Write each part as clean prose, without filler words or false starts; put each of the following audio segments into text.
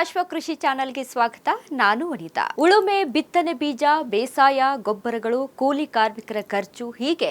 ಅಶ್ವ ಕೃಷಿ ಚಾನೆಲ್ಗೆ ಸ್ವಾಗತ. ನಾನು ವನಿತಾ. ಉಳುಮೆ, ಬಿತ್ತನೆ ಬೀಜ, ಬೇಸಾಯ, ಗೊಬ್ಬರಗಳು, ಕೂಲಿ ಕಾರ್ಮಿಕರ ಖರ್ಚು ಹೀಗೆ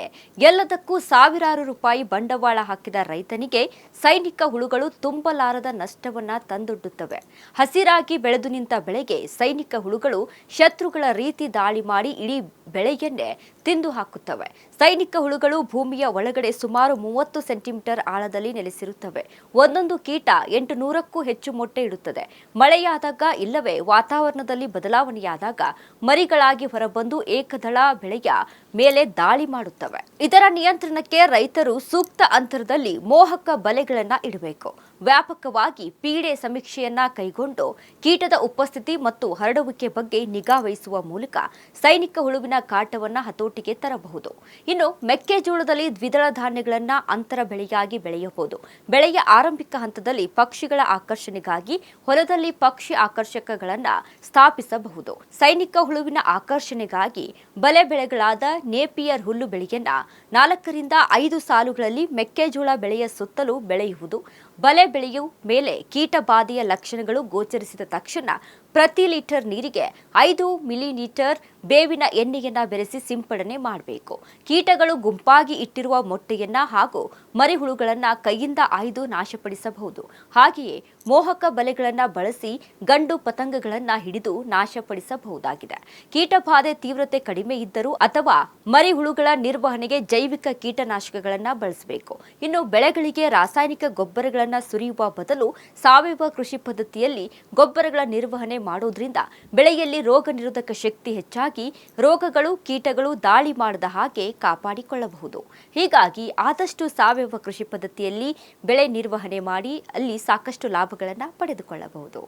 ಎಲ್ಲದಕ್ಕೂ ಸಾವಿರಾರು ರೂಪಾಯಿ ಬಂಡವಾಳ ಹಾಕಿದ ರೈತನಿಗೆ ಸೈನಿಕ ಹುಳುಗಳು ತುಂಬಲಾರದ ನಷ್ಟವನ್ನ ತಂದೊಡ್ಡುತ್ತವೆ. ಹಸಿರಾಗಿ ಬೆಳೆದು ನಿಂತ ಬೆಳೆಗೆ ಸೈನಿಕ ಹುಳುಗಳು ಶತ್ರುಗಳ ರೀತಿ ದಾಳಿ ಮಾಡಿ ಇಡೀ ಬೆಳೆಯನ್ನೇ ತಿಂದು ಹಾಕುತ್ತವೆ. ಸೈನಿಕ ಹುಳುಗಳು ಭೂಮಿಯ ಒಳಗಡೆ ಸುಮಾರು 30 ಸೆಂಟಿಮೀಟರ್ ಆಳದಲ್ಲಿ ನೆಲೆಸಿರುತ್ತವೆ. ಒಂದೊಂದು ಕೀಟ 800ಕ್ಕೂ ಹೆಚ್ಚು ಮೊಟ್ಟೆ ಇಡುತ್ತದೆ. ಮಳೆಯಾದಾಗ ಇಲ್ಲವೇ ವಾತಾವರಣದಲ್ಲಿ ಬದಲಾವಣೆಯಾದಾಗ ಮರಿಗಳಾಗಿ ಹೊರಬಂದು ಏಕದಳ ಬೆಳೆಯ ಮೇಲೆ ದಾಳಿ ಮಾಡುತ್ತವೆ. ಇದರ ನಿಯಂತ್ರಣಕ್ಕೆ ರೈತರು ಸೂಕ್ತ ಅಂತರದಲ್ಲಿ ಮೋಹಕ ಬಲೆಗಳನ್ನ ಇಡಬೇಕು. ವ್ಯಾಪಕವಾಗಿ ಪೀಡೆ ಸಮೀಕ್ಷೆಯನ್ನ ಕೈಗೊಂಡು ಕೀಟದ ಉಪಸ್ಥಿತಿ ಮತ್ತು ಹರಡುವಿಕೆ ಬಗ್ಗೆ ನಿಗಾ ವಹಿಸುವ ಮೂಲಕ ಸೈನಿಕ ಹುಳುವಿನ ಕಾಟವನ್ನ ಹತೋಟಿಗೆ ತರಬಹುದು. ಇನ್ನು ಮೆಕ್ಕೆಜೋಳದಲ್ಲಿ ದ್ವಿದಳ ಧಾನ್ಯಗಳನ್ನ ಅಂತರ ಬೆಳೆಯಾಗಿ ಬೆಳೆಯಬಹುದು. ಬೆಳೆಯ ಆರಂಭಿಕ ಹಂತದಲ್ಲಿ ಪಕ್ಷಿಗಳ ಆಕರ್ಷಣೆಗಾಗಿ ಹೊಲದಲ್ಲಿ ಪಕ್ಷಿ ಆಕರ್ಷಕಗಳನ್ನ ಸ್ಥಾಪಿಸಬಹುದು. ಸೈನಿಕ ಹುಳುವಿನ ಆಕರ್ಷಣೆಗಾಗಿ ಬಲೆ ಬೆಳೆಗಳಾದ ನೇಪಿಯರ್ ಹುಲ್ಲು ಬೆಳೆಯನ್ನ 4 ರಿಂದ 5 ಸಾಲುಗಳಲ್ಲಿ ಮೆಕ್ಕೆಜೋಳ ಬೆಳೆಯ ಸುತ್ತಲೂ ಬೆಳೆಯುವುದು. ಬಲೆ ಬೆಳೆಯು ಮೇಲೆ ಕೀಟ ಬಾಧೆಯ ಲಕ್ಷಣಗಳು ಗೋಚರಿಸಿದ ತಕ್ಷಣ ಪ್ರತಿ ಲೀಟರ್ ನೀರಿಗೆ 5 ಮಿಲಿಲೀಟರ್ ಬೇವಿನ ಎಣ್ಣೆಯನ್ನ ಬೆರೆಸಿ ಸಿಂಪಡಣೆ ಮಾಡಬೇಕು. ಕೀಟಗಳು ಗುಂಪಾಗಿ ಇಟ್ಟಿರುವ ಮೊಟ್ಟೆಯನ್ನ ಹಾಗೂ ಮರಿಹುಳುಗಳನ್ನ ಕೈಯಿಂದ ಆಯ್ದು ನಾಶಪಡಿಸಬಹುದು. ಹಾಗೆಯೇ ಮೋಹಕ ಬಲೆಗಳನ್ನ ಬಳಸಿ ಗಂಡು ಪತಂಗಗಳನ್ನ ಹಿಡಿದು ನಾಶಪಡಿಸಬಹುದಾಗಿದೆ. ಕೀಟಬಾಧೆ ತೀವ್ರತೆ ಕಡಿಮೆ ಇದ್ದರೂ ಅಥವಾ ಮರಿಹುಳುಗಳ ನಿರ್ವಹಣೆಗೆ ಜೈವಿಕ ಕೀಟನಾಶಕಗಳನ್ನ ಬಳಸಬೇಕು. ಇನ್ನು ಬೆಳೆಗಳಿಗೆ ರಾಸಾಯನಿಕ ಗೊಬ್ಬರಗಳನ್ನ ಸುರಿಯುವ ಬದಲು ಸಾವಯವ ಕೃಷಿ ಪದ್ಧತಿಯಲ್ಲಿ ಗೊಬ್ಬರಗಳ ನಿರ್ವಹಣೆ ಮಾಡೋದ್ರಿಂದ ಬೆಳೆಯಲ್ಲಿ ರೋಗ ನಿರೋಧಕ ಶಕ್ತಿ ಹೆಚ್ಚಾಗಿ ರೋಗಗಳು ಕೀಟಗಳು ದಾಳಿ ಮಾಡದ ಹಾಗೆ ಕಾಪಾಡಿಕೊಳ್ಳಬಹುದು. ಹೀಗಾಗಿ ಆದಷ್ಟು ಸಾವಯವ ಕೃಷಿ ಪದ್ಧತಿಯಲ್ಲಿ ಬೆಳೆ ನಿರ್ವಹಣೆ ಮಾಡಿ ಅಲ್ಲಿ ಸಾಕಷ್ಟು ಲಾಭಗಳನ್ನು ಪಡೆದುಕೊಳ್ಳಬಹುದು.